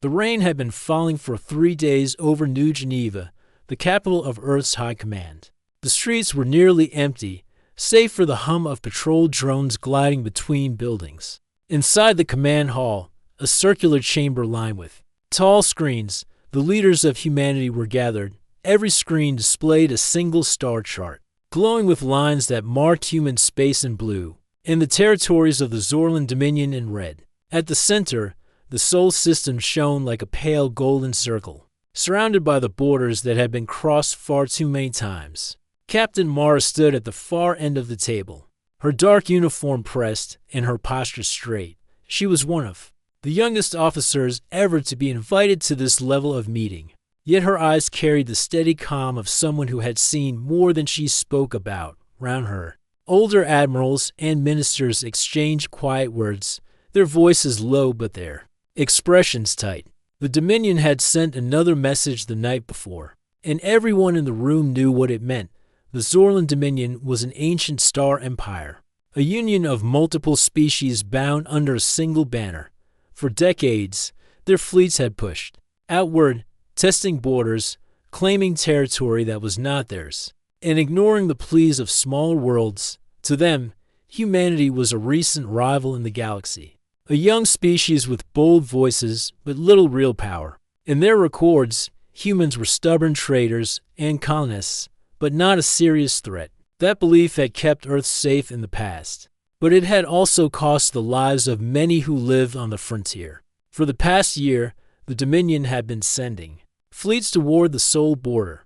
The rain had been falling for 3 days over New Geneva, the capital of Earth's High Command. The streets were nearly empty, save for the hum of patrol drones gliding between buildings. Inside the command hall, a circular chamber lined with tall screens, the leaders of humanity were gathered. Every screen displayed a single star chart, glowing with lines that marked human space in blue, and the territories of the Zorlan Dominion in red. At the center, the Sol system shone like a pale golden circle, surrounded by the borders that had been crossed far too many times. Captain Mara stood at the far end of the table, her dark uniform pressed and her posture straight. She was one of the youngest officers ever to be invited to this level of meeting, yet her eyes carried the steady calm of someone who had seen more than she spoke about. Round her, older admirals and ministers exchanged quiet words, their voices low but their expressions tight. The Dominion had sent another message the night before, and everyone in the room knew what it meant. The Zorlan Dominion was an ancient star empire, a union of multiple species bound under a single banner. For decades, their fleets had pushed outward, testing borders, claiming territory that was not theirs, and ignoring the pleas of smaller worlds. To them, humanity was a recent rival in the galaxy, a young species with bold voices but little real power. In their records, humans were stubborn traders and colonists, but not a serious threat. That belief had kept Earth safe in the past, but it had also cost the lives of many who lived on the frontier. For the past year, the Dominion had been sending fleets toward the Sol border.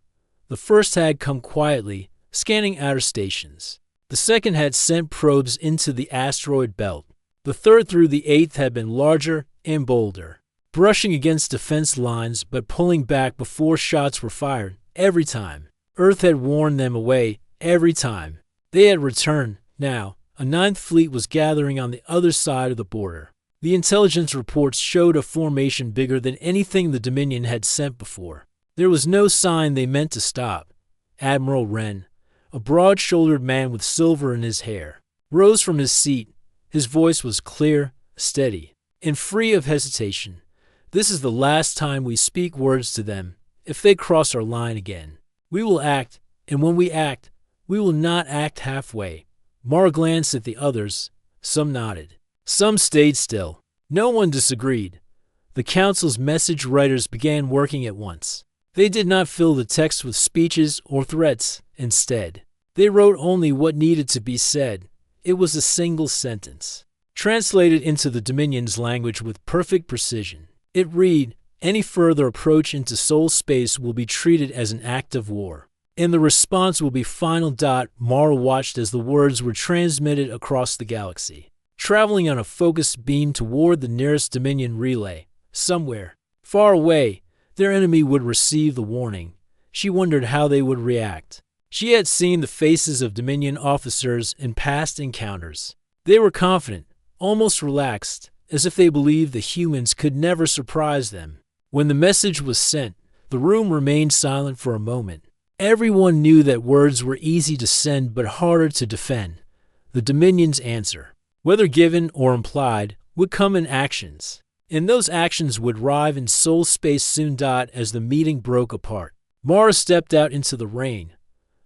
The first had come quietly, scanning outer stations. The second had sent probes into the asteroid belt. The third through the eighth had been larger and bolder, brushing against defense lines but pulling back before shots were fired. Every time, Earth had warned them away. Every time, they had returned. Now, a ninth fleet was gathering on the other side of the border. The intelligence reports showed a formation bigger than anything the Dominion had sent before. There was no sign they meant to stop. Admiral Wren, a broad-shouldered man with silver in his hair, rose from his seat. His voice was clear, steady, and free of hesitation. "This is the last time we speak words to them. If they cross our line again, we will act, and when we act, we will not act halfway." Mara glanced at the others. Some nodded. Some stayed still. No one disagreed. The council's message writers began working at once. They did not fill the text with speeches or threats. Instead, they wrote only what needed to be said. It was a single sentence, translated into the Dominion's language with perfect precision. It read, "Any further approach into Sol space will be treated as an act of war, and the response will be final." Mara watched as the words were transmitted across the galaxy, traveling on a focused beam toward the nearest Dominion relay. Somewhere, far away, their enemy would receive the warning. She wondered how they would react. She had seen the faces of Dominion officers in past encounters. They were confident, almost relaxed, as if they believed the humans could never surprise them. When the message was sent, the room remained silent for a moment. Everyone knew that words were easy to send but harder to defend. The Dominion's answer, whether given or implied, would come in actions, and those actions would arrive in Sol space soon. As the meeting broke apart, Mara stepped out into the rain.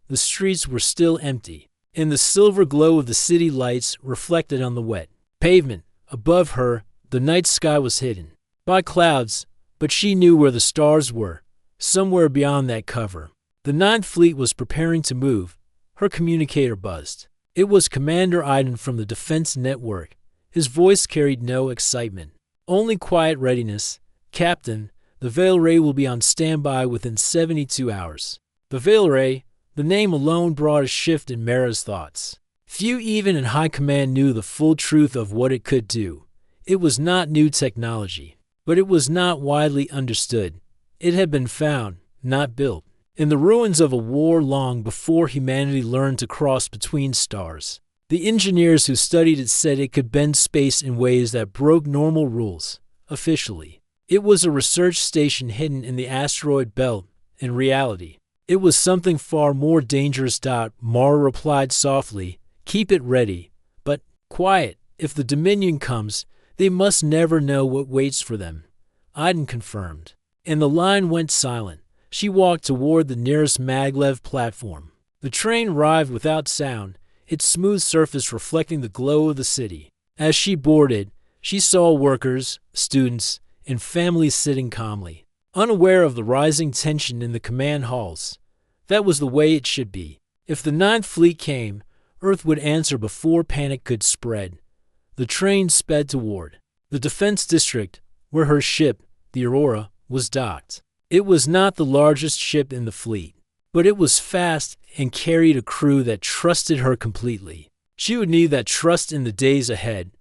The streets were still empty, and the silver glow of the city lights reflected on the wet pavement. Above her, the night sky was hidden by clouds, but she knew where the stars were, somewhere beyond that cover. The Ninth Fleet was preparing to move. Her communicator buzzed. It was Commander Iden from the Defense Network. His voice carried no excitement, only quiet readiness. "Captain, the Veil Ray will be on standby within 72 hours. The Veil Ray, the name alone brought a shift in Mara's thoughts. Few even in high command knew the full truth of what it could do. It was not new technology, but it was not widely understood. It had been found, not built, in the ruins of a war long before humanity learned to cross between stars. The engineers who studied it said it could bend space in ways that broke normal rules. Officially, it was a research station hidden in the asteroid belt. In reality, it was something far more dangerous. Mara replied softly, "Keep it ready, but quiet. If the Dominion comes, they must never know what waits for them. Iden confirmed. And the line went silent. She walked toward the nearest maglev platform. The train arrived without sound, its smooth surface reflecting the glow of the city. As she boarded, she saw workers, students, and families sitting calmly, unaware of the rising tension in the command halls. That was the way it should be. If the Ninth Fleet came, Earth would answer before panic could spread. The train sped toward the defense district, where her ship, the Aurora, was docked. It was not the largest ship in the fleet, but it was fast and carried a crew that trusted her completely. She would need that trust in the days ahead.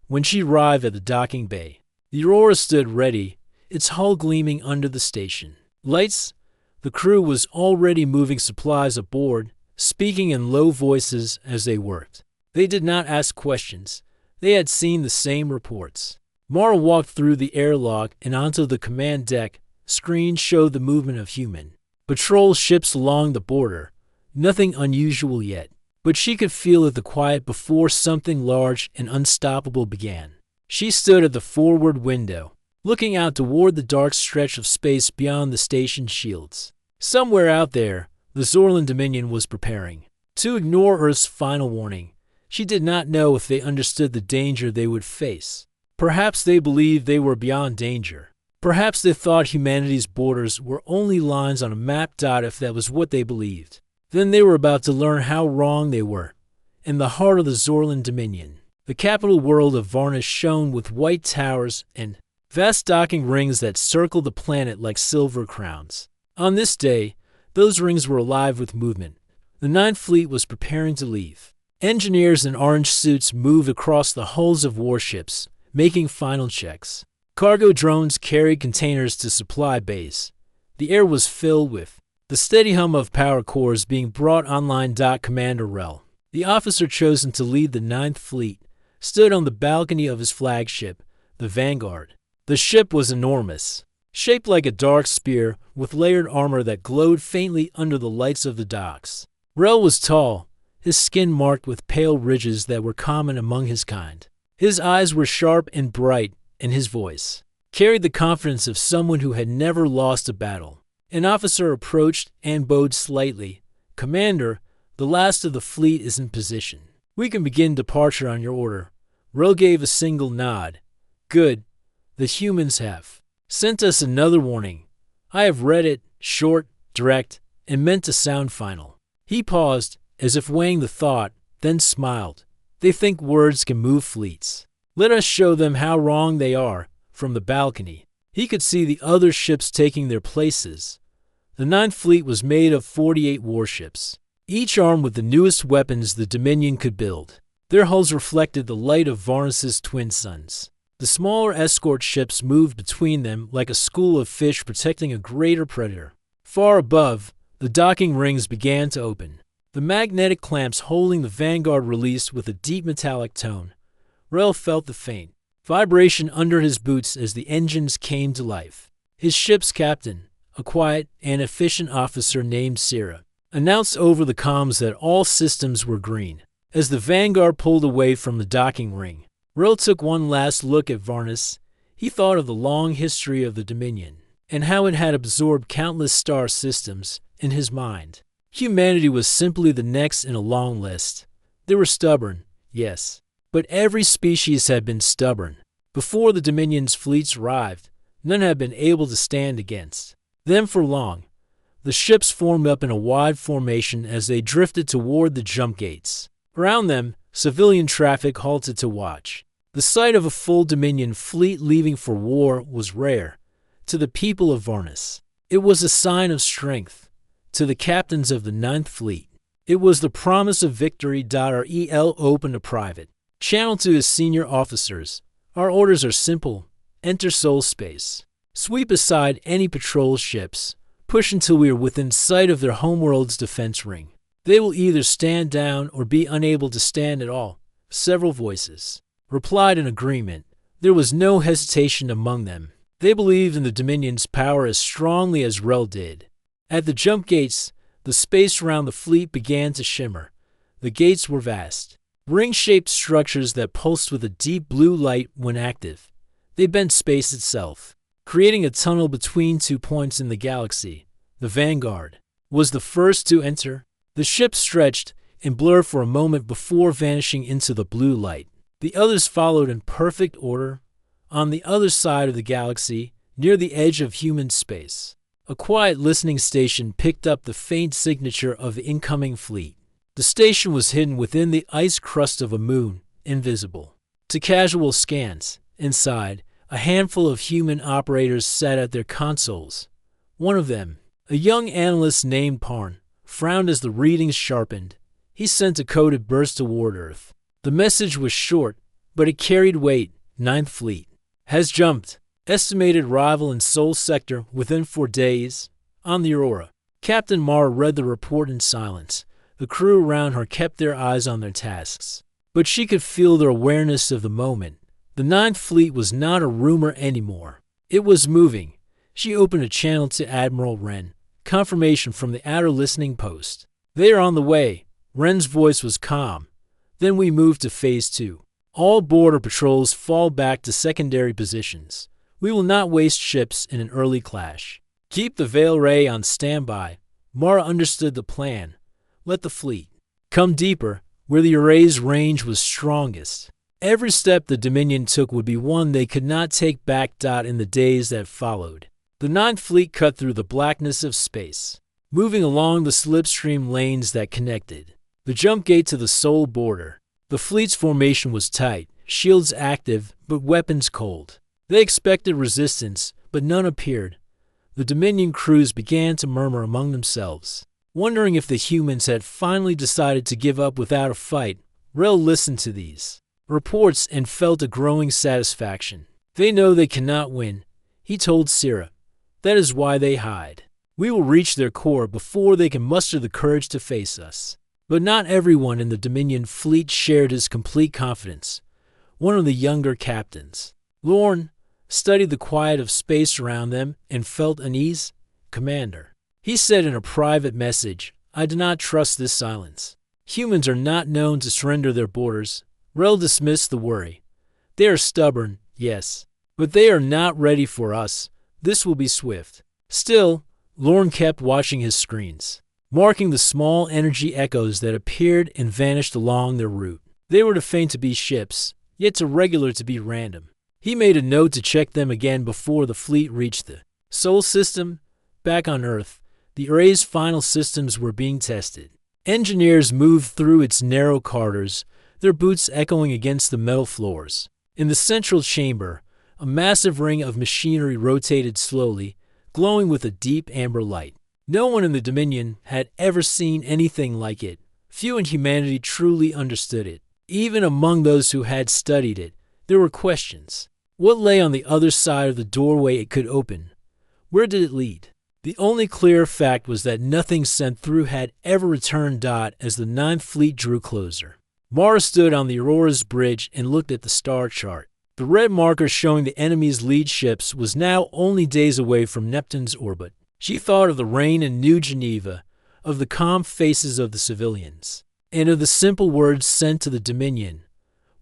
When she arrived at the docking bay, the Aurora stood ready, its hull gleaming under the station lights. The crew was already moving supplies aboard, speaking in low voices as they worked. They did not ask questions. They had seen the same reports. Mara walked through the airlock and onto the command deck. Screens showed the movement of human patrol ships along the border. Nothing unusual yet, but she could feel it, the quiet before something large and unstoppable began. She stood at the forward window, looking out toward the dark stretch of space beyond the station shields. Somewhere out there, the Zorlan Dominion was preparing to ignore Earth's final warning. She did not know if they understood the danger they would face. Perhaps they believed they were beyond danger. Perhaps they thought humanity's borders were only lines on a map. If that was what they believed, then they were about to learn how wrong they were. In the heart of the Zorlan Dominion, the capital world of Varnish shone with white towers and vast docking rings that circled the planet like silver crowns. On this day, those rings were alive with movement. The Ninth Fleet was preparing to leave. Engineers in orange suits moved across the hulls of warships, making final checks. Cargo drones carried containers to supply bays. The air was filled with the steady hum of power cores being brought online. Commander Rel, the officer chosen to lead the Ninth Fleet, stood on the balcony of his flagship, the Vanguard. The ship was enormous, shaped like a dark spear with layered armor that glowed faintly under the lights of the docks. Rel was tall, his skin marked with pale ridges that were common among his kind. His eyes were sharp and bright, and his voice carried the confidence of someone who had never lost a battle. An officer approached and bowed slightly. "Commander, the last of the fleet is in position. We can begin departure on your order." Rel gave a single nod. "Good. The humans have sent us another warning. I have read it, short, direct, and meant to sound final." He paused, as if weighing the thought, then smiled. "They think words can move fleets. Let us show them how wrong they are." From the balcony, he could see the other ships taking their places. The Ninth Fleet was made of 48 warships, each armed with the newest weapons the Dominion could build. Their hulls reflected the light of Varnus's twin suns. The smaller escort ships moved between them like a school of fish protecting a greater predator. Far above, the docking rings began to open. The magnetic clamps holding the Vanguard released with a deep metallic tone. Rel felt the faint vibration under his boots as the engines came to life. His ship's captain, a quiet and efficient officer named Sira, announced over the comms that all systems were green. As the Vanguard pulled away from the docking ring, Rel took one last look at Varnus. He thought of the long history of the Dominion and how it had absorbed countless star systems. In his mind, humanity was simply the next in a long list. They were stubborn, yes, but every species had been stubborn. Before the Dominion's fleets arrived, none had been able to stand against them for long. The ships formed up in a wide formation as they drifted toward the jump gates. Around them, civilian traffic halted to watch. The sight of a full Dominion fleet leaving for war was rare. To the people of Varnus, it was a sign of strength. To the captains of the Ninth Fleet, it was the promise of victory. Rel opened a private channel to his senior officers. "Our orders are simple. Enter Sol space. Sweep aside any patrol ships. Push until we are within sight of their homeworld's defense ring. They will either stand down or be unable to stand at all." Several voices replied in agreement. There was no hesitation among them. They believed in the Dominion's power as strongly as Rel did. At the jump gates, the space around the fleet began to shimmer. The gates were vast, ring-shaped structures that pulsed with a deep blue light when active. They bent space itself. creating a tunnel between 2 points in the galaxy. The Vanguard was the first to enter. The ship stretched and blurred for a moment before vanishing into the blue light. The others followed in perfect order. On the other side of the galaxy, near the edge of human space, a quiet listening station picked up the faint signature of the incoming fleet. The station was hidden within the ice crust of a moon, invisible to casual scans. Inside, a handful of human operators sat at their consoles. One of them, a young analyst named Parn, frowned as the readings sharpened. He sent a coded burst toward Earth. The message was short, but it carried weight. Ninth Fleet has jumped. Estimated arrival in Sol Sector within 4 days. On the Aurora, Captain Mara read the report in silence. The crew around her kept their eyes on their tasks, but she could feel their awareness of the moment. The Ninth Fleet was not a rumor anymore. It was moving. She opened a channel to Admiral Wren. Confirmation from the outer listening post. They are on the way. Wren's voice was calm. Then we move to Phase 2. All border patrols fall back to secondary positions. We will not waste ships in an early clash. Keep the Veil Ray on standby. Mara understood the plan. Let the fleet come deeper, where the array's range was strongest. Every step the Dominion took would be one they could not take back. In the days that followed, the Ninth Fleet cut through the blackness of space, moving along the slipstream lanes that connected the jump gate to the Sol border. The fleet's formation was tight, shields active, but weapons cold. They expected resistance, but none appeared. The Dominion crews began to murmur among themselves, wondering if the humans had finally decided to give up without a fight. Rel listened to these reports and felt a growing satisfaction. They know they cannot win, he told Syrah. That is why they hide. We will reach their core before they can muster the courage to face us. But not everyone in the Dominion fleet shared his complete confidence. One of the younger captains, Lorne, studied the quiet of space around them and felt unease. Commander, he said in a private message, I do not trust this silence. Humans are not known to surrender their borders. Rel dismissed the worry. They are stubborn, yes, but they are not ready for us. This will be swift. Still, Lorne kept watching his screens, marking the small energy echoes that appeared and vanished along their route. They were too faint to be ships, yet too regular to be random. He made a note to check them again before the fleet reached the Sol system. Back on Earth, the array's final systems were being tested. Engineers moved through its narrow corridors, their boots echoing against the metal floors. In the central chamber, a massive ring of machinery rotated slowly, glowing with a deep amber light. No one in the Dominion had ever seen anything like it. Few in humanity truly understood it. Even among those who had studied it, there were questions. What lay on the other side of the doorway it could open? Where did it lead? The only clear fact was that nothing sent through had ever returned. As the Ninth Fleet drew closer, Mara stood on the Aurora's bridge and looked at the star chart. The red marker showing the enemy's lead ships was now only days away from Neptune's orbit. She thought of the rain in New Geneva, of the calm faces of the civilians, and of the simple words sent to the Dominion.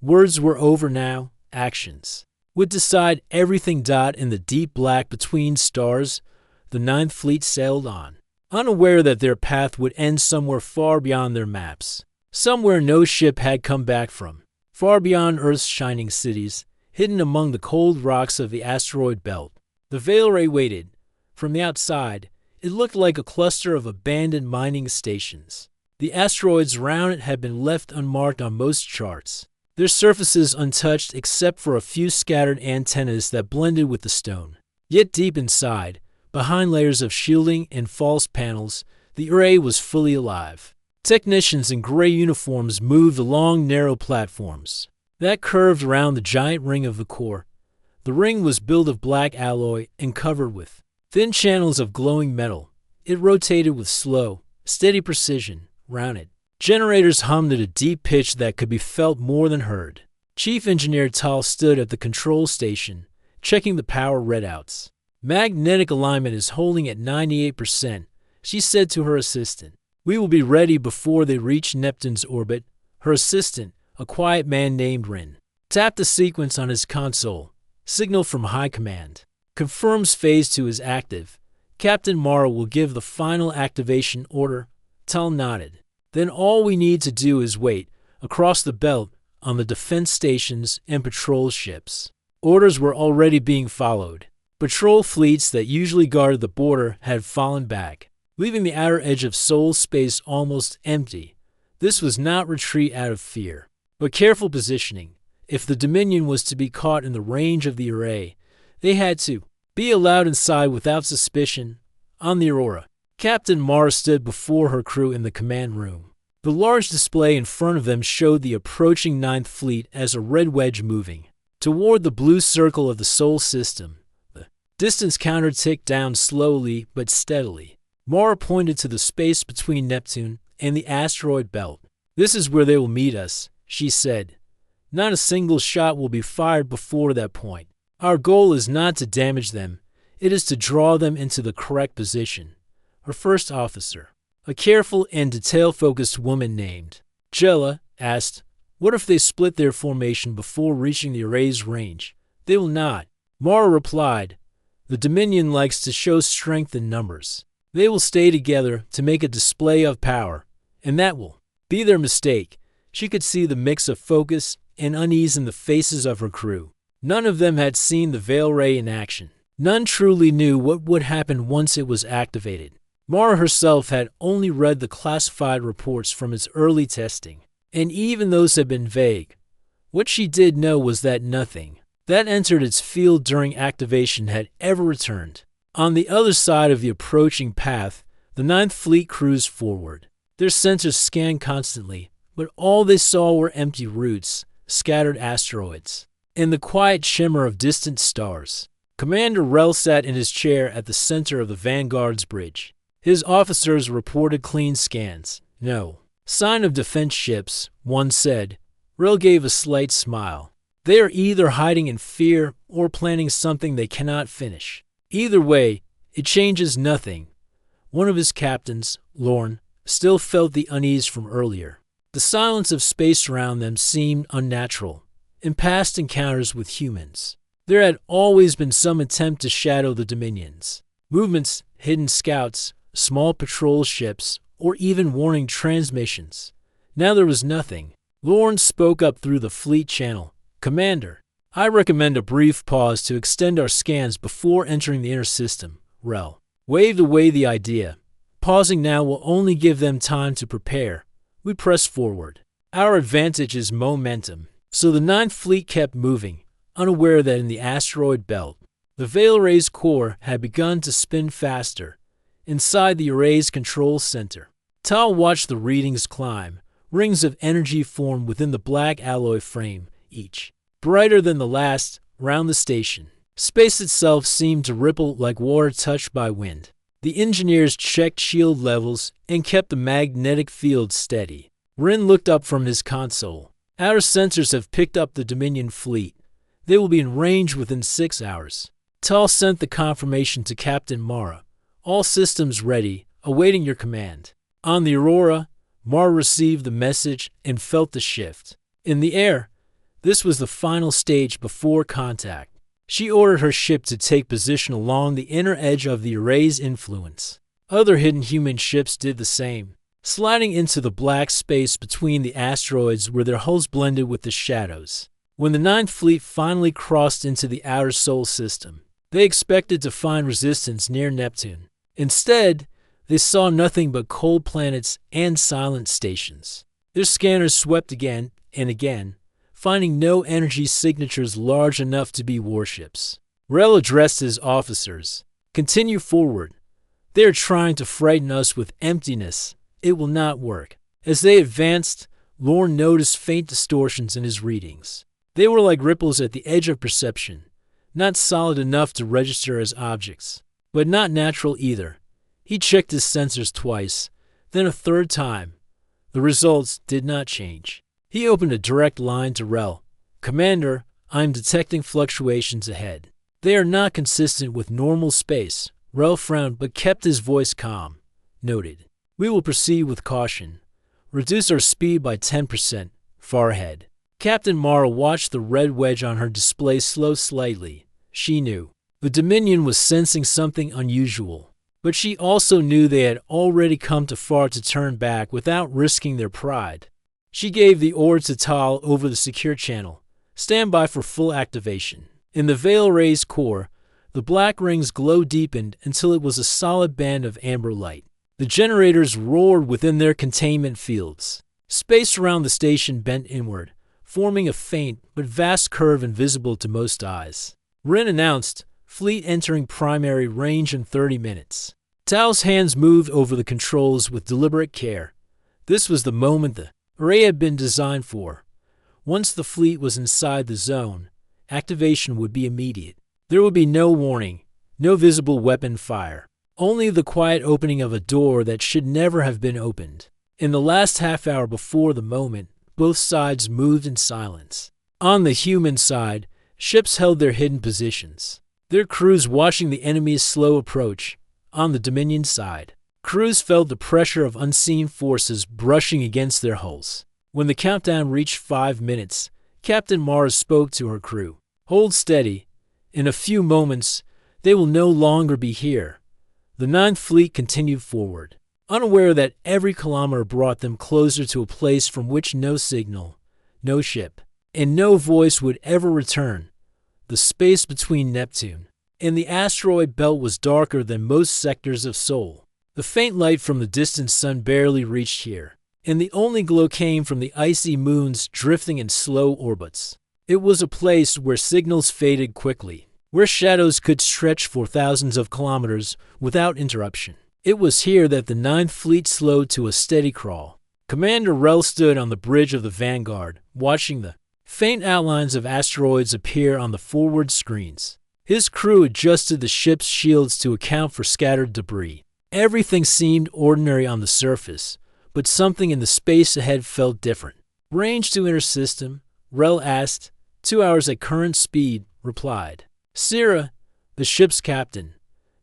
Words were over now, actions would decide everything. In the deep black between stars, the Ninth Fleet sailed on, unaware that their path would end somewhere far beyond their maps, somewhere no ship had come back from, far beyond Earth's shining cities, hidden among the cold rocks of the asteroid belt. The Veil Ray waited. From the outside, it looked like a cluster of abandoned mining stations. The asteroids around it had been left unmarked on most charts, their surfaces untouched except for a few scattered antennas that blended with the stone. Yet deep inside, behind layers of shielding and false panels, the array was fully alive. Technicians in gray uniforms moved along narrow platforms that curved around the giant ring of the core. The ring was built of black alloy and covered with thin channels of glowing metal. It rotated with slow, steady precision round it. Generators hummed at a deep pitch that could be felt more than heard. Chief Engineer Tal stood at the control station, checking the power readouts. Magnetic alignment is holding at 98%, she said to her assistant. We will be ready before they reach Neptune's orbit. Her assistant, a quiet man named Rin, tapped the sequence on his console. Signal from High Command. Confirms Phase 2 is active. Captain Mara will give the final activation order. Tal nodded. Then all we need to do is wait, across the belt, on the defense stations and patrol ships. Orders were already being followed. Patrol fleets that usually guarded the border had fallen back, leaving the outer edge of Sol space almost empty. This was not retreat out of fear, but careful positioning. If the Dominion was to be caught in the range of the array, they had to be allowed inside without suspicion. On the Aurora, Captain Mara stood before her crew in the command room. The large display in front of them showed the approaching Ninth Fleet as a red wedge moving toward the blue circle of the Sol system. The distance counter ticked down slowly but steadily. Mara pointed to the space between Neptune and the asteroid belt. "This is where they will meet us," she said. "Not a single shot will be fired before that point. Our goal is not to damage them. It is to draw them into the correct position." Her first officer, a careful and detail-focused woman named Jella, asked, "What if they split their formation before reaching the array's range?" "They will not," Mara replied. "The Dominion likes to show strength in numbers. They will stay together to make a display of power, and that will be their mistake." She could see the mix of focus and unease in the faces of her crew. None of them had seen the Veil Ray in action. None truly knew what would happen once it was activated. Mara herself had only read the classified reports from its early testing, and even those had been vague. What she did know was that nothing that entered its field during activation had ever returned. On the other side of the approaching path, the Ninth Fleet cruised forward. Their sensors scanned constantly, but all they saw were empty routes, scattered asteroids, and the quiet shimmer of distant stars. Commander Rel sat in his chair at the center of the Vanguard's bridge. His officers reported clean scans. "No sign of defense ships," one said. Rel gave a slight smile. "They are either hiding in fear or planning something they cannot finish. Either way, it changes nothing." One of his captains, Lorne, still felt the unease from earlier. The silence of space around them seemed unnatural. In past encounters with humans, there had always been some attempt to shadow the Dominions. Movements, hidden scouts, small patrol ships, or even warning transmissions. Now there was nothing. Lorne spoke up through the fleet channel. "Commander, I recommend a brief pause to extend our scans before entering the inner system." Rel waved away the idea. "Pausing now will only give them time to prepare. We press forward. Our advantage is momentum." So the Ninth Fleet kept moving, unaware that in the asteroid belt, the Veil Ray's core had begun to spin faster. Inside the array's control center, Tal watched the readings climb. Rings of energy formed within the black alloy frame, each brighter than the last, round the station. Space itself seemed to ripple like water touched by wind. The engineers checked shield levels and kept the magnetic field steady. Rin looked up from his console. "Our sensors have picked up the Dominion fleet. They will be in range within 6 hours." Tal sent the confirmation to Captain Mara. "All systems ready, awaiting your command." On the Aurora, Mara received the message and felt the shift. In the air, this was the final stage before contact. She ordered her ship to take position along the inner edge of the array's influence. Other hidden human ships did the same, sliding into the black space between the asteroids where their hulls blended with the shadows. When the Ninth Fleet finally crossed into the outer Sol system, they expected to find resistance near Neptune. Instead, they saw nothing but cold planets and silent stations. Their scanners swept again and again, finding no energy signatures large enough to be warships. Rel addressed his officers. "Continue forward. They are trying to frighten us with emptiness. It will not work." As they advanced, Lorne noticed faint distortions in his readings. They were like ripples at the edge of perception, not solid enough to register as objects, but not natural either. He checked his sensors twice, then a third time. The results did not change. He opened a direct line to Rel. "Commander, I am detecting fluctuations ahead. They are not consistent with normal space." Rel frowned but kept his voice calm. "Noted. We will proceed with caution. Reduce our speed by 10%. Far ahead." Captain Mara watched the red wedge on her display slow slightly. She knew The Dominion was sensing something unusual, but she also knew they had already come too far to turn back without risking their pride. She gave the order to Tal over the secure channel. Stand by for full activation. In the Veil Ray's core, the black ring's glow deepened until it was a solid band of amber light. The generators roared within their containment fields. Space around the station bent inward, forming a faint but vast curve invisible to most eyes. Rin announced, "Fleet entering primary range in 30 minutes." Tal's hands moved over the controls with deliberate care. This was the moment the array had been designed for. Once the fleet was inside the zone, activation would be immediate. There would be no warning, no visible weapon fire, only the quiet opening of a door that should never have been opened. In the last half hour before the moment, both sides moved in silence. On the human side, ships held their hidden positions, their crews watching the enemy's slow approach. On the Dominion side, crews felt the pressure of unseen forces brushing against their hulls. When the countdown reached 5 minutes, Captain Mara spoke to her crew. "Hold steady. In a few moments, they will no longer be here." The Ninth Fleet continued forward, unaware that every kilometer brought them closer to a place from which no signal, no ship, and no voice would ever return. The space between Neptune and the asteroid belt was darker than most sectors of Sol. The faint light from the distant sun barely reached here, and the only glow came from the icy moons drifting in slow orbits. It was a place where signals faded quickly, where shadows could stretch for thousands of kilometers without interruption. It was here that the Ninth Fleet slowed to a steady crawl. Commander Rel stood on the bridge of the Vanguard, watching the faint outlines of asteroids appear on the forward screens. His crew adjusted the ship's shields to account for scattered debris. Everything seemed ordinary on the surface, but something in the space ahead felt different. "Range to inner system?" Rel asked. 2 hours at current speed, replied Sira, the ship's captain.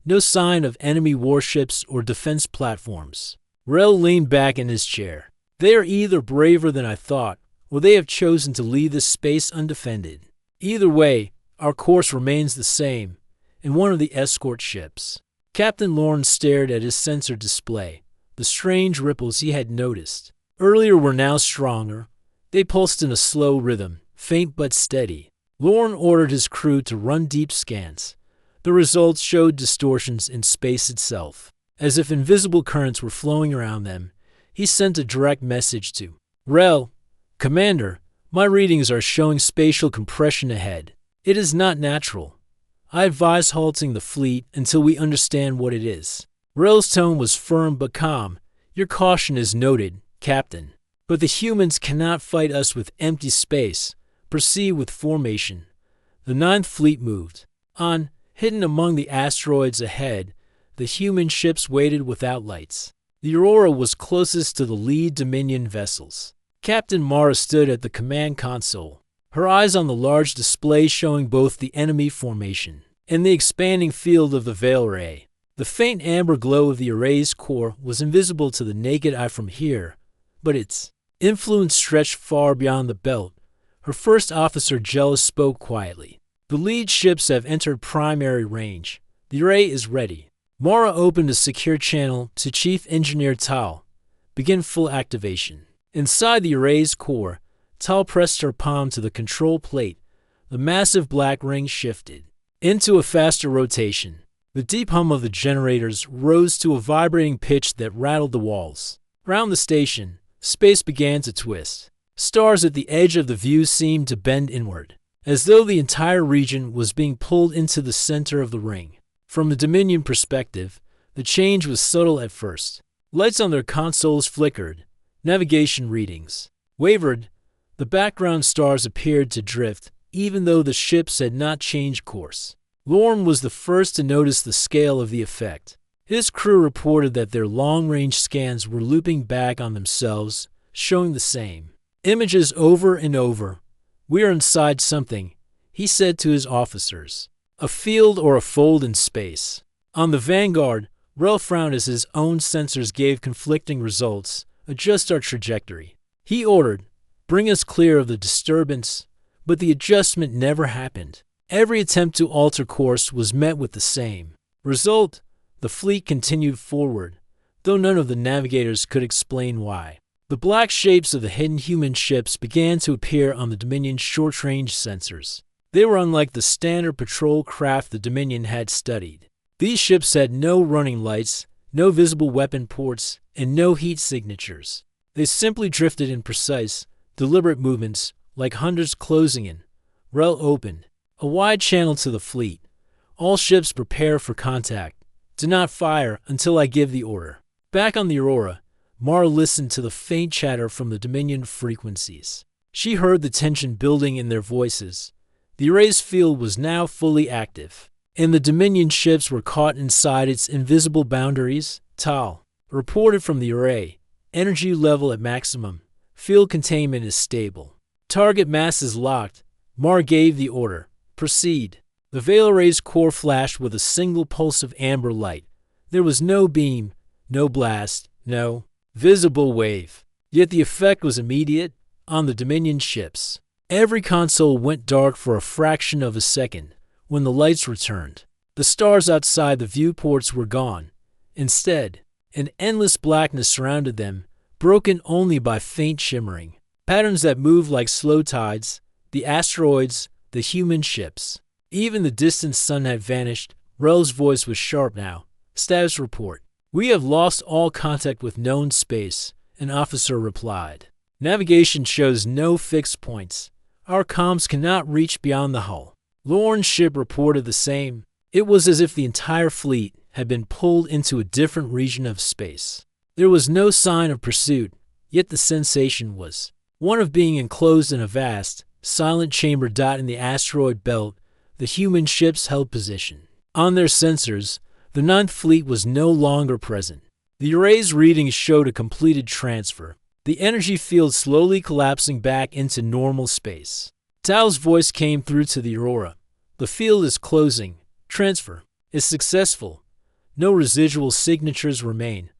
No sign of enemy warships or defense platforms. Rel leaned back in his chair. "They are either braver than I thought, or they have chosen to leave this space undefended. Either way, our course remains the same, in one of the escort ships." Captain Lorne stared at his sensor display. The strange ripples he had noticed earlier were now stronger. They pulsed in a slow rhythm, faint but steady. Lorne ordered his crew to run deep scans. The results showed distortions in space itself, as if invisible currents were flowing around them. He sent a direct message to Rel, "Commander, my readings are showing spatial compression ahead. It is not natural. I advise halting the fleet until we understand what it is." Rel's tone was firm but calm. "Your caution is noted, Captain. But the humans cannot fight us with empty space. Proceed with formation." The Ninth Fleet moved on. Hidden among the asteroids ahead, the human ships waited without lights. The Aurora was closest to the lead Dominion vessels. Captain Mara stood at the command console, her eyes on the large display showing both the enemy formation and the expanding field of the Veil Ray. The faint amber glow of the array's core was invisible to the naked eye from here, but its influence stretched far beyond the belt. Her first officer, Jealous, spoke quietly. "The lead ships have entered primary range. The array is ready." Mara opened a secure channel to Chief Engineer Tal. "Begin full activation." Inside the array's core, Tal pressed her palm to the control plate. The massive black ring shifted into a faster rotation. The deep hum of the generators rose to a vibrating pitch that rattled the walls. Around the station, space began to twist. Stars at the edge of the view seemed to bend inward, as though the entire region was being pulled into the center of the ring. From a Dominion perspective, the change was subtle at first. Lights on their consoles flickered. Navigation readings wavered. The background stars appeared to drift, even though the ships had not changed course. Lorne was the first to notice the scale of the effect. His crew reported that their long-range scans were looping back on themselves, showing the same images over and over. "We are inside something," he said to his officers. "A field or a fold in space." On the Vanguard, Rel frowned as his own sensors gave conflicting results. "Adjust our trajectory," he ordered. "Bring us clear of the disturbance." But the adjustment never happened. Every attempt to alter course was met with the same result. The fleet continued forward, though none of the navigators could explain why. The black shapes of the hidden human ships began to appear on the Dominion's short-range sensors. They were unlike the standard patrol craft the Dominion had studied. These ships had no running lights, no visible weapon ports, and no heat signatures. They simply drifted in precise, deliberate movements, like hunters closing in. Rel opened. A wide channel to the fleet. All ships prepare for contact. Do not fire until I give the order. Back on the Aurora, Mara listened to the faint chatter from the Dominion frequencies. She heard the tension building in their voices. The array's field was now fully active, and the Dominion ships were caught inside its invisible boundaries. Tal reported from the array. Energy level at maximum. Field containment is stable. Target mass is locked. Mara gave the order. Proceed. The Veil Array's core flashed with a single pulse of amber light. There was no beam, no blast, no visible wave. Yet the effect was immediate on the Dominion ships. Every console went dark for a fraction of a second when the lights returned. The stars outside the viewports were gone. Instead, an endless blackness surrounded them, broken only by faint shimmering patterns that moved like slow tides, the asteroids, the human ships. Even the distant sun had vanished. Rel's voice was sharp now. Status report. We have lost all contact with known space, an officer replied. Navigation shows no fixed points. Our comms cannot reach beyond the hull. Lorne's ship reported the same. It was as if the entire fleet had been pulled into a different region of space. There was no sign of pursuit, yet the sensation was one of being enclosed in a vast, silent chamber dotting the asteroid belt. The human ships held position. On their sensors, the Ninth Fleet was no longer present. The array's readings showed a completed transfer, the energy field slowly collapsing back into normal space. Tao's voice came through to the Aurora. The field is closing. Transfer is successful. No residual signatures remain.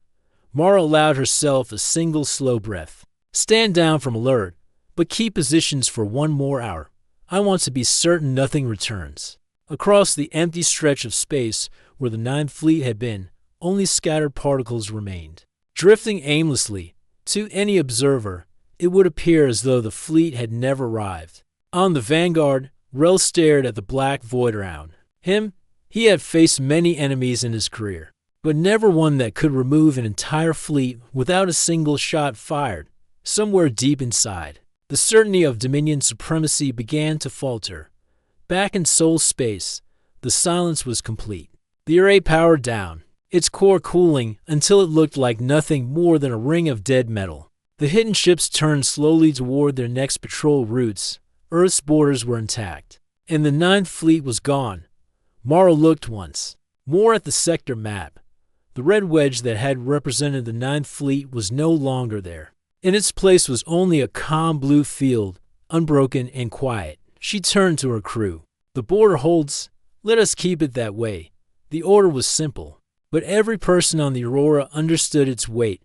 Mara allowed herself a single slow breath. Stand down from alert, but keep positions for one more hour. I want to be certain nothing returns. Across the empty stretch of space where the Ninth Fleet had been, only scattered particles remained. Drifting aimlessly, to any observer, it would appear as though the fleet had never arrived. On the Vanguard, Rel stared at the black void around him. He had faced many enemies in his career, but never one that could remove an entire fleet without a single shot fired. Somewhere deep inside, the certainty of Dominion supremacy began to falter. Back in Sol space, the silence was complete. The array powered down, its core cooling until it looked like nothing more than a ring of dead metal. The hidden ships turned slowly toward their next patrol routes. Earth's borders were intact, and the Ninth Fleet was gone. Mara looked once more at the sector map. The red wedge that had represented the Ninth Fleet was no longer there. In its place was only a calm blue field, unbroken and quiet. She turned to her crew. The border holds. Let us keep it that way. The order was simple, but every person on the Aurora understood its weight.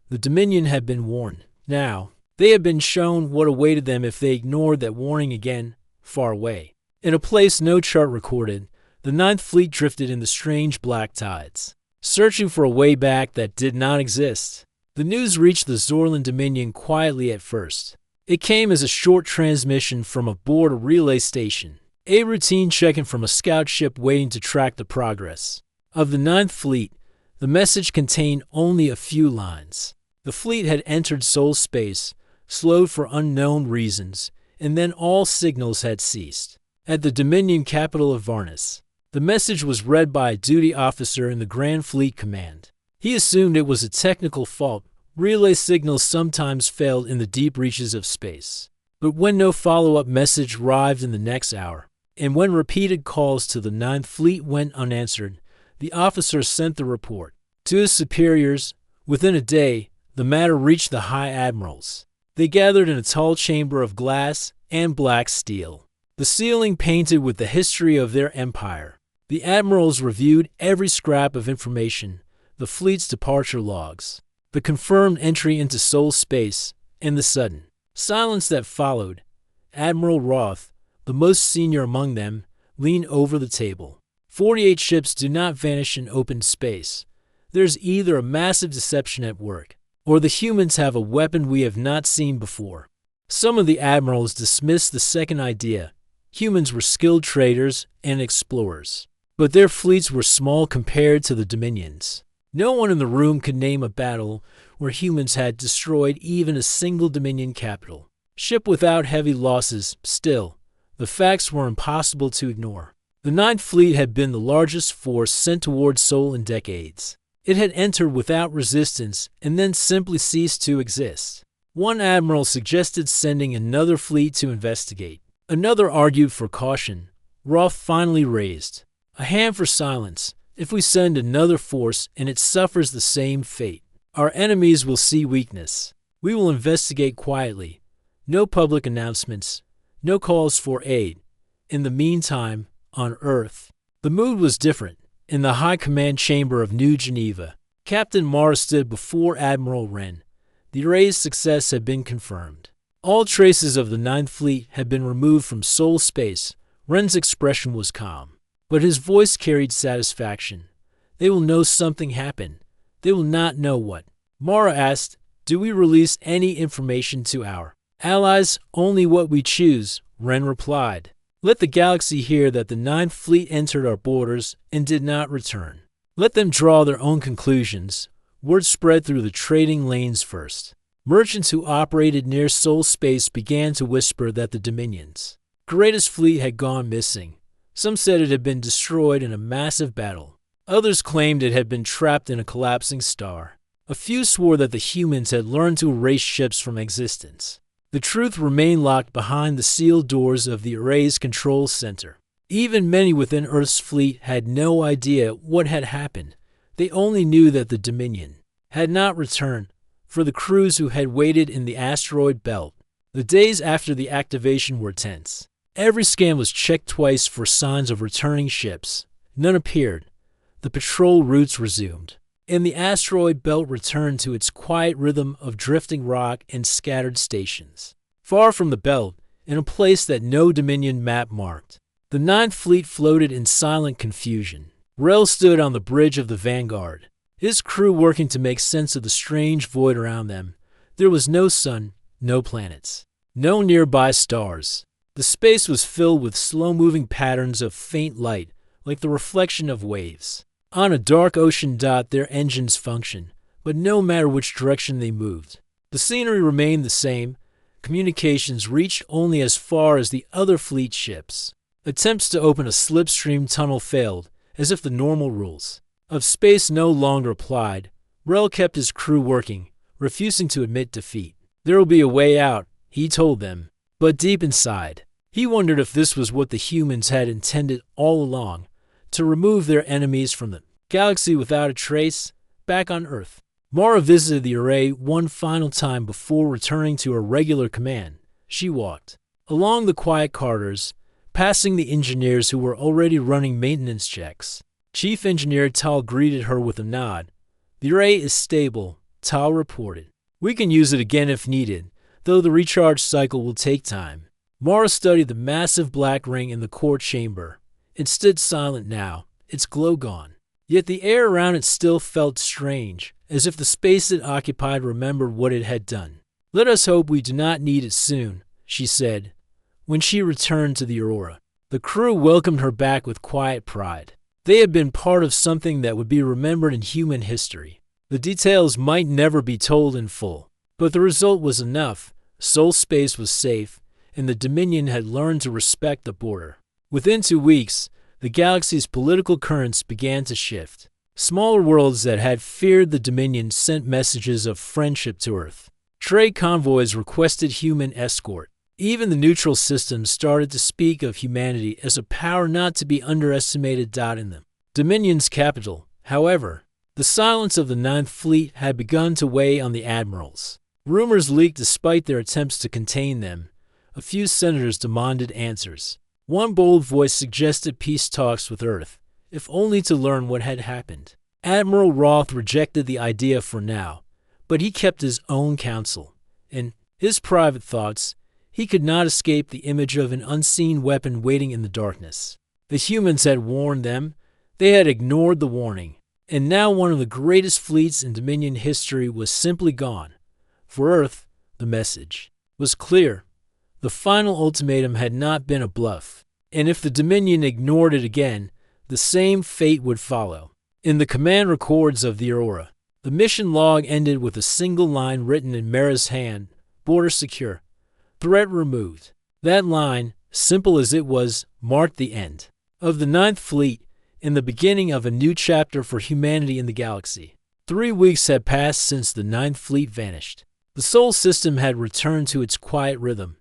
The Dominion had been warned. Now, they had been shown what awaited them if they ignored that warning again, far away. In a place no chart recorded, the Ninth Fleet drifted in the strange black tides, searching for a way back that did not exist. The news reached the Zorlan Dominion quietly at first. It came as a short transmission from aboard a relay station, a routine check-in from a scout ship waiting to track the progress of the Ninth Fleet. The message contained only a few lines. The fleet had entered Sol space, slowed for unknown reasons, and then all signals had ceased. At the Dominion capital of Varnus, the message was read by a duty officer in the Grand Fleet Command. He assumed it was a technical fault. Relay signals sometimes failed in the deep reaches of space. But when no follow-up message arrived in the next hour, and when repeated calls to the Ninth Fleet went unanswered, the officer sent the report to his superiors. Within a day, the matter reached the High Admirals. They gathered in a tall chamber of glass and black steel, the ceiling painted with the history of their empire. The admirals reviewed every scrap of information, the fleet's departure logs, the confirmed entry into Sol space, and the sudden silence that followed. Admiral Roth, the most senior among them, lean over the table. 48 ships do not vanish in open space. There's either a massive deception at work, or the humans have a weapon we have not seen before. Some of the admirals dismissed the second idea. Humans were skilled traders and explorers, but their fleets were small compared to the Dominions. No one in the room could name a battle where humans had destroyed even a single Dominion capital. Ship without heavy losses, still, the facts were impossible to ignore. The Ninth Fleet had been the largest force sent toward Sol in decades. It had entered without resistance and then simply ceased to exist. One admiral suggested sending another fleet to investigate. Another argued for caution. Roth finally raised a hand for silence. If we send another force and it suffers the same fate, our enemies will see weakness. We will investigate quietly. No public announcements. No calls for aid. In the meantime, on Earth, the mood was different. In the High Command Chamber of New Geneva, Captain Mara stood before Admiral Wren. The array's success had been confirmed. All traces of the Ninth Fleet had been removed from Sol space. Wren's expression was calm, but his voice carried satisfaction. They will know something happened. They will not know what. Mara asked, "Do we release any information to our allies?" "Only what we choose," Wren replied. "Let the galaxy hear that the Ninth Fleet entered our borders and did not return. Let them draw their own conclusions. Word spread through the trading lanes first." Merchants who operated near Sol space began to whisper that the Dominion's greatest fleet had gone missing. Some said it had been destroyed in a massive battle. Others claimed it had been trapped in a collapsing star. A few swore that the humans had learned to erase ships from existence. The truth remained locked behind the sealed doors of the array's control center. Even many within Earth's fleet had no idea what had happened. They only knew that the Dominion had not returned. For the crews who had waited in the asteroid belt, the days after the activation were tense. Every scan was checked twice for signs of returning ships. None appeared. The patrol routes resumed, and the asteroid belt returned to its quiet rhythm of drifting rock and scattered stations. Far from the belt, in a place that no Dominion map marked, the Ninth Fleet floated in silent confusion. Rel stood on the bridge of the Vanguard, his crew working to make sense of the strange void around them. There was no sun, no planets, no nearby stars. The space was filled with slow-moving patterns of faint light, like the reflection of waves. On a dark ocean dot, their engines functioned, but no matter which direction they moved, the scenery remained the same. Communications reached only as far as the other fleet ships. Attempts to open a slipstream tunnel failed, as if the normal rules of space no longer applied. Rel kept his crew working, refusing to admit defeat. There will be a way out, he told them. But deep inside, he wondered if this was what the humans had intended all along, to remove their enemies from the galaxy without a trace. Back on Earth, Mara visited the array one final time before returning to her regular command. She walked along the quiet corridors, passing the engineers who were already running maintenance checks. Chief Engineer Tal greeted her with a nod. "The array is stable," Tal reported. "We can use it again if needed, though the recharge cycle will take time." Mara studied the massive black ring in the core chamber. It stood silent now, its glow gone. Yet the air around it still felt strange, as if the space it occupied remembered what it had done. "Let us hope we do not need it soon," she said, when she returned to the Aurora. The crew welcomed her back with quiet pride. They had been part of something that would be remembered in human history. The details might never be told in full, but the result was enough. Sol space was safe, and the Dominion had learned to respect the border. Within 2 weeks, the galaxy's political currents began to shift. Smaller worlds that had feared the Dominion sent messages of friendship to Earth. Trade convoys requested human escort. Even the neutral systems started to speak of humanity as a power not to be underestimated. In the Dominion's capital, however, the silence of the Ninth Fleet had begun to weigh on the admirals. Rumors leaked despite their attempts to contain them. A few senators demanded answers. One bold voice suggested peace talks with Earth, if only to learn what had happened. Admiral Roth rejected the idea for now, but he kept his own counsel. In his private thoughts, he could not escape the image of an unseen weapon waiting in the darkness. The humans had warned them. They had ignored the warning. And now one of the greatest fleets in Dominion history was simply gone. For Earth, the message was clear. The final ultimatum had not been a bluff. And if the Dominion ignored it again, the same fate would follow. In the command records of the Aurora, the mission log ended with a single line written in Mara's hand: border secure. Threat removed. That line, simple as it was, marked the end of the Ninth Fleet and the beginning of a new chapter for humanity in the galaxy. 3 weeks had passed since the Ninth Fleet vanished. The Sol system had returned to its quiet rhythm.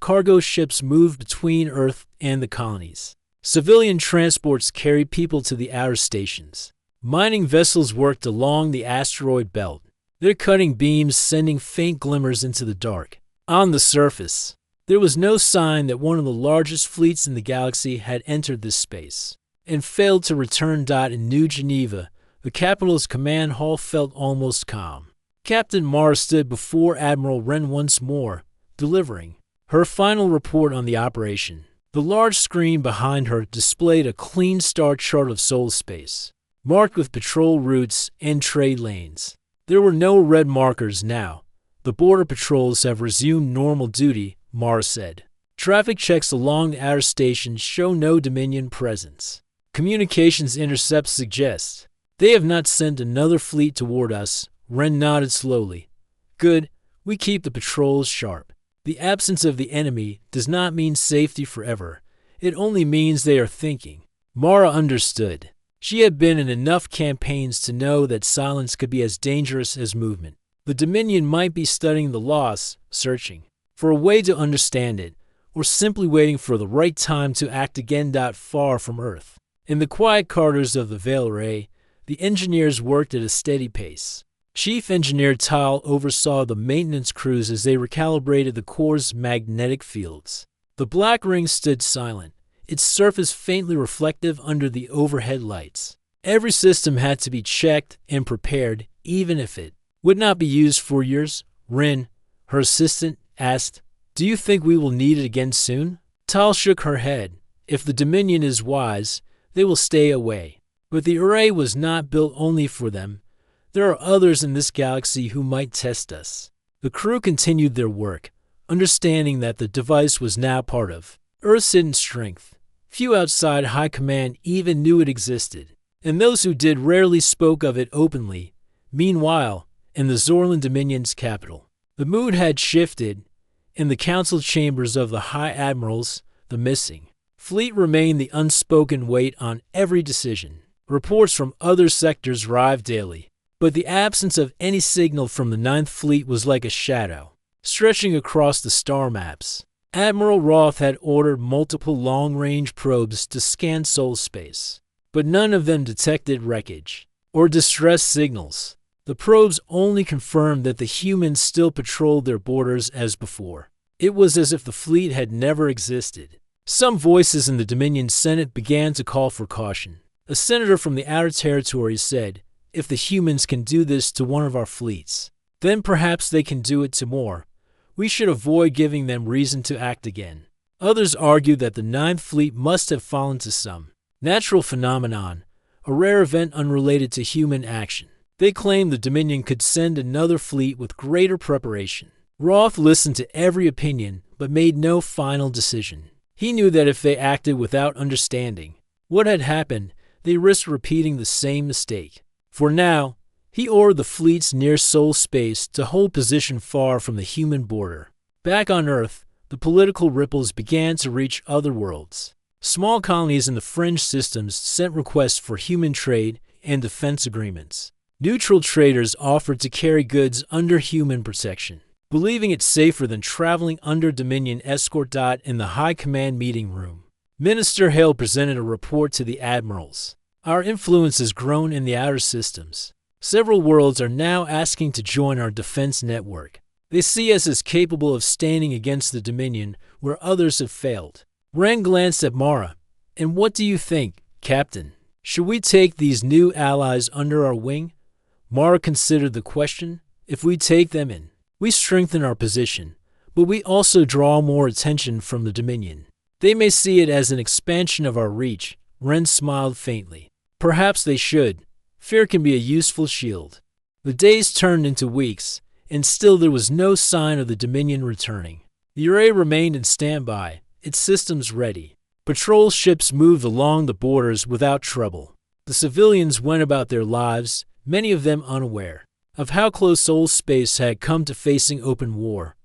Cargo ships moved between Earth and the colonies. Civilian transports carried people to the outer stations. Mining vessels worked along the asteroid belt, their cutting beams sending faint glimmers into the dark. On the surface, there was no sign that one of the largest fleets in the galaxy had entered this space and failed to return. In New Geneva, the capital's command hall felt almost calm. Captain Mara stood before Admiral Wren once more, delivering her final report on the operation. The large screen behind her displayed a clean star chart of Sol space, marked with patrol routes and trade lanes. There were no red markers now. The border patrols have resumed normal duty, Mara said. Traffic checks along the outer stations show no Dominion presence. Communications intercepts suggest they have not sent another fleet toward us. Wren nodded slowly. Good, we keep the patrols sharp. The absence of the enemy does not mean safety forever. It only means they are thinking. Mara understood. She had been in enough campaigns to know that silence could be as dangerous as movement. The Dominion might be studying the loss, searching for a way to understand it, or simply waiting for the right time to act again. Far from Earth, in the quiet corridors of the Veil Ray, the engineers worked at a steady pace. Chief Engineer Tal oversaw the maintenance crews as they recalibrated the core's magnetic fields. The black ring stood silent, its surface faintly reflective under the overhead lights. Every system had to be checked and prepared, even if it would not be used for years. Wren, her assistant, asked, "Do you think we will need it again soon?" Tal shook her head. If the Dominion is wise, they will stay away. But the array was not built only for them. There are others in this galaxy who might test us. The crew continued their work, understanding that the device was now part of Earth's hidden strength. Few outside High Command even knew it existed, and those who did rarely spoke of it openly. Meanwhile, in the Zorlan Dominion's capital, the mood had shifted. In the council chambers of the High Admirals, the missing fleet remained the unspoken weight on every decision. Reports from other sectors arrived daily, but the absence of any signal from the Ninth Fleet was like a shadow, stretching across the star maps. Admiral Roth had ordered multiple long-range probes to scan Sol space, but none of them detected wreckage or distress signals. The probes only confirmed that the humans still patrolled their borders as before. It was as if the fleet had never existed. Some voices in the Dominion Senate began to call for caution. A senator from the Outer Territories said, "If the humans can do this to one of our fleets, then perhaps they can do it to more. We should avoid giving them reason to act again." Others argued that the Ninth Fleet must have fallen to some natural phenomenon, a rare event unrelated to human action. They claimed the Dominion could send another fleet with greater preparation. Roth listened to every opinion, but made no final decision. He knew that if they acted without understanding what had happened, they risked repeating the same mistake. For now, he ordered the fleets near Sol space to hold position far from the human border. Back on Earth, the political ripples began to reach other worlds. Small colonies in the fringe systems sent requests for human trade and defense agreements. Neutral traders offered to carry goods under human protection, believing it safer than traveling under Dominion escort. In the High Command meeting room, Minister Hale presented a report to the admirals. Our influence has grown in the outer systems. Several worlds are now asking to join our defense network. They see us as capable of standing against the Dominion where others have failed. Wren glanced at Mara. "And what do you think, Captain? Should we take these new allies under our wing?" Mara considered the question. "If we take them in, we strengthen our position, but we also draw more attention from the Dominion. They may see it as an expansion of our reach. Ren smiled faintly. Perhaps they should. Fear can be a useful shield. The days turned into weeks, and still there was no sign of the Dominion returning. The array remained in standby, its systems ready. Patrol ships moved along the borders without trouble. The civilians went about their lives, many of them unaware of how close Sol Space had come to facing open war.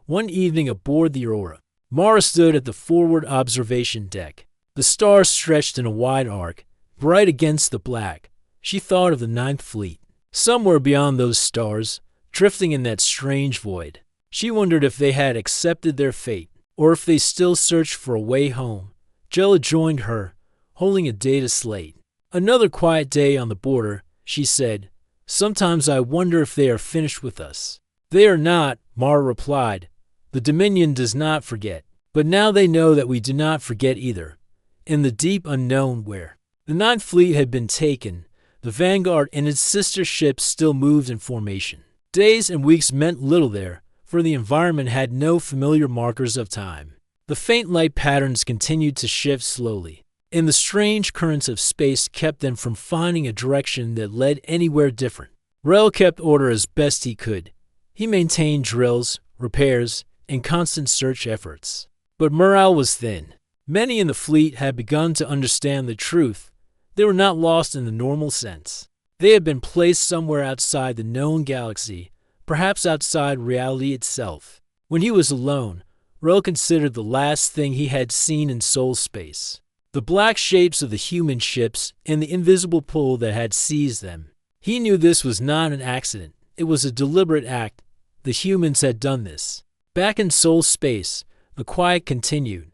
One evening aboard the Aurora, Mara stood at the forward observation deck. The stars stretched in a wide arc, bright against the black. She thought of the Ninth Fleet. Somewhere beyond those stars, drifting in that strange void. She wondered if they had accepted their fate, or if they still searched for a way home. Jella joined her, holding a data slate. Another quiet day on the border, she said. Sometimes I wonder if they are finished with us. They are not, Mara replied. The Dominion does not forget. But now they know that we do not forget either. In the deep unknown where the Ninth Fleet had been taken, the Vanguard and its sister ships still moved in formation. Days and weeks meant little there, for the environment had no familiar markers of time. The faint light patterns continued to shift slowly, and the strange currents of space kept them from finding a direction that led anywhere different. Rel kept order as best he could. He maintained drills, repairs, and constant search efforts. But morale was thin. Many in the fleet had begun to understand the truth. They were not lost in the normal sense. They had been placed somewhere outside the known galaxy, perhaps outside reality itself. When he was alone, Rel considered the last thing he had seen in Sol Space. The black shapes of the human ships and the invisible pull that had seized them. He knew this was not an accident. It was a deliberate act. The humans had done this. Back in Sol Space, the quiet continued,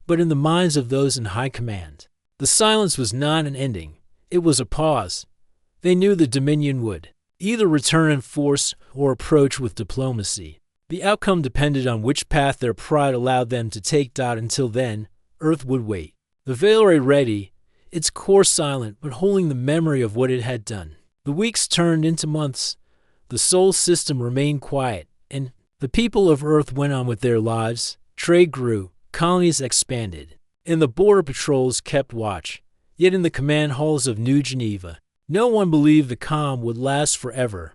but in the minds of those in high command, the silence was not an ending. It was a pause. They knew the Dominion would either return in force or approach with diplomacy. The outcome depended on which path their pride allowed them to take. Until then, Earth would wait. The veil ray ready, its core silent but holding the memory of what it had done. The weeks turned into months. The Sol system remained quiet, and the people of Earth went on with their lives. Trade grew, colonies expanded, and the border patrols kept watch. Yet in the command halls of New Geneva, no one believed the calm would last forever.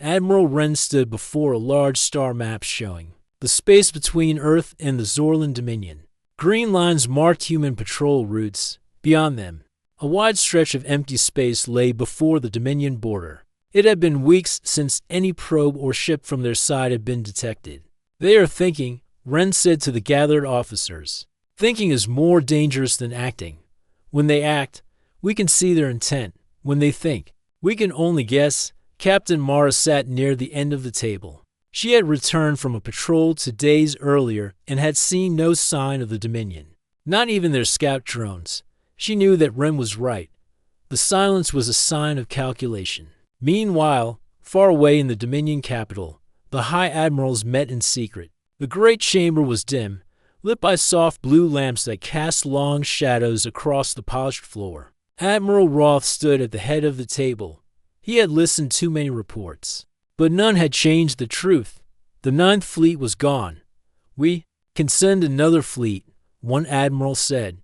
Admiral Wren stood before a large star map showing the space between Earth and the Zorlan Dominion. Green lines marked human patrol routes. Beyond them, a wide stretch of empty space lay before the Dominion border. It had been weeks since any probe or ship from their side had been detected. They are thinking, Wren said to the gathered officers. Thinking is more dangerous than acting. When they act, we can see their intent. When they think, we can only guess. Captain Mara sat near the end of the table. She had returned from a patrol 2 days earlier and had seen no sign of the Dominion, not even their scout drones. She knew that Wren was right. The silence was a sign of calculation. Meanwhile, far away in the Dominion capital, the High Admirals met in secret. The great chamber was dim, lit by soft blue lamps that cast long shadows across the polished floor. Admiral Roth stood at the head of the table. He had listened to many reports, but none had changed the truth. The Ninth Fleet was gone. We can send another fleet, one admiral said,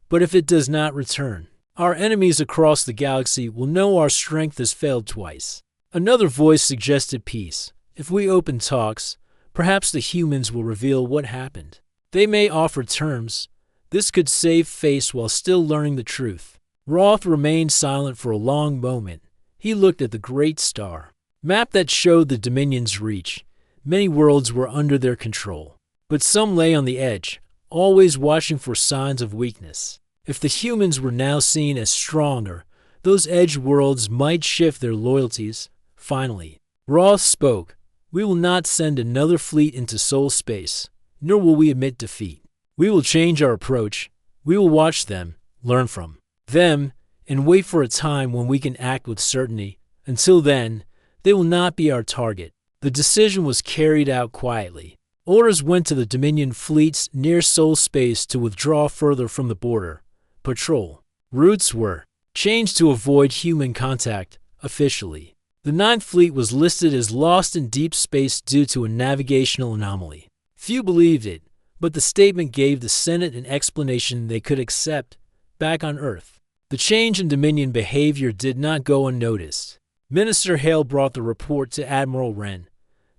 but if it does not return, our enemies across the galaxy will know our strength has failed twice. Another voice suggested peace. If we open talks, perhaps the humans will reveal what happened. They may offer terms. This could save face while still learning the truth. Roth remained silent for a long moment. He looked at the great star map that showed the Dominion's reach. Many worlds were under their control, but some lay on the edge, always watching for signs of weakness. If the humans were now seen as stronger, those edge worlds might shift their loyalties. Finally, Roth spoke. We will not send another fleet into Sol Space, nor will we admit defeat. We will change our approach. We will watch them, learn from them, and wait for a time when we can act with certainty. Until then, they will not be our target. The decision was carried out quietly. Orders went to the Dominion fleets near Sol Space to withdraw further from the border. Patrol routes were changed to avoid human contact. Officially, the Ninth Fleet was listed as lost in deep space due to a navigational anomaly. Few believed it, but the statement gave the Senate an explanation they could accept back on Earth. The change in Dominion behavior did not go unnoticed. Minister Hale brought the report to Admiral Wren.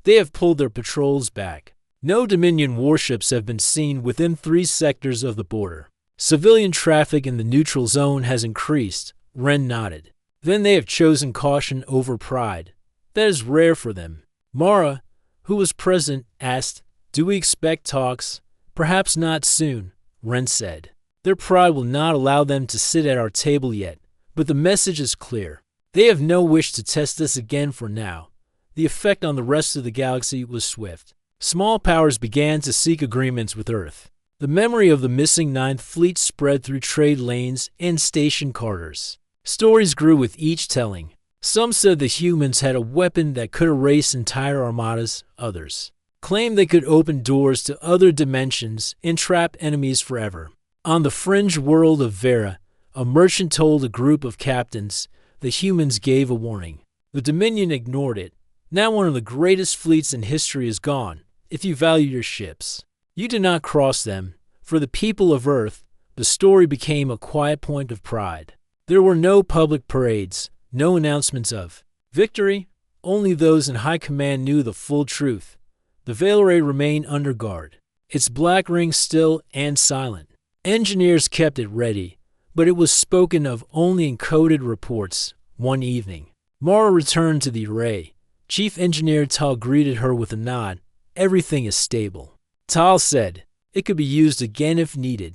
They have pulled their patrols back. No Dominion warships have been seen within 3 sectors of the border. Civilian traffic in the neutral zone has increased. Wren nodded. Then they have chosen caution over pride. That is rare for them. Mara, who was present, asked, "Do we expect talks?" "Perhaps not soon," Wren said. "Their pride will not allow them to sit at our table yet, but the message is clear. They have no wish to test us again for now." The effect on the rest of the galaxy was swift. Small powers began to seek agreements with Earth. The memory of the missing Ninth Fleet spread through trade lanes and station carters. Stories grew with each telling. Some said the humans had a weapon that could erase entire armadas. Others claimed they could open doors to other dimensions and trap enemies forever. On the fringe world of Vera, a merchant told a group of captains the humans gave a warning. The Dominion ignored it. "Now one of the greatest fleets in history is gone. If you value your ships, you do not cross them." For the people of Earth, the story became a quiet point of pride. There were no public parades, no announcements of victory. Only those in high command knew the full truth. The Valere remained under guard, its black ring still and silent. Engineers kept it ready, but it was spoken of only in coded reports. One evening, Mara returned to the array. Chief Engineer Tal greeted her with a nod. "Everything is stable." Tal said, "It could be used again if needed."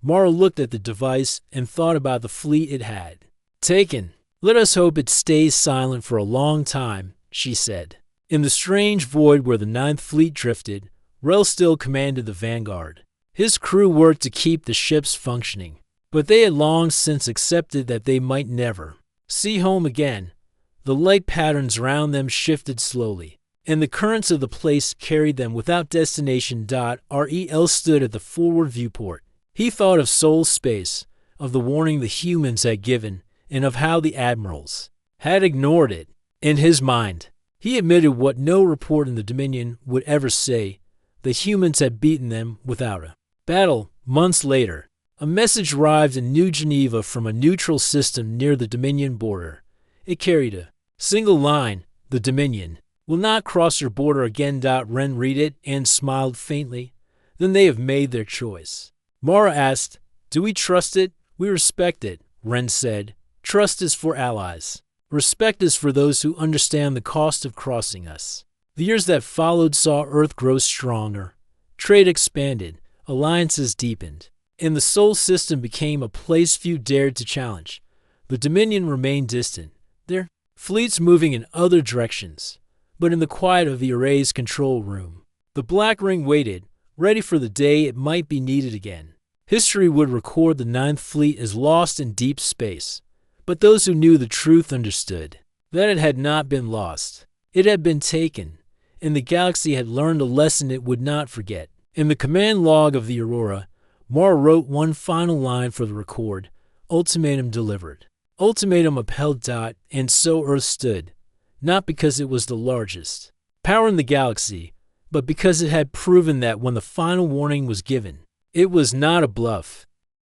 Mara looked at the device and thought about the fleet it had taken. "Let us hope it stays silent for a long time," she said. In the strange void where the Ninth Fleet drifted, Rel still commanded the vanguard. His crew worked to keep the ships functioning, but they had long since accepted that they might never see home again. The light patterns around them shifted slowly, and the currents of the place carried them without destination. Rel stood at the forward viewport. He thought of Soul Space, of the warning the humans had given, and of how the admirals had ignored it. In his mind, he admitted what no report in the Dominion would ever say: the humans had beaten them without a battle. Months later, a message arrived in New Geneva from a neutral system near the Dominion border. It carried a single line: "The Dominion will not cross your border again." Wren read it and smiled faintly. Then they have made their choice. Mara asked, "Do we trust it?" "We respect it," Wren said. "Trust is for allies. Respect is for those who understand the cost of crossing us." The years that followed saw Earth grow stronger. Trade expanded, alliances deepened, and the Sol system became a place few dared to challenge. The Dominion remained distant, their fleets moving in other directions, but in the quiet of the array's control room, the Black Ring waited, ready for the day it might be needed again. History would record the Ninth Fleet as lost in deep space, but those who knew the truth understood that it had not been lost. It had been taken, and the galaxy had learned a lesson it would not forget. In the command log of the Aurora, Mara wrote one final line for the record: "Ultimatum delivered." Ultimatum upheld. And so Earth stood, not because it was the largest power in the galaxy, but because it had proven that when the final warning was given, it was not a bluff.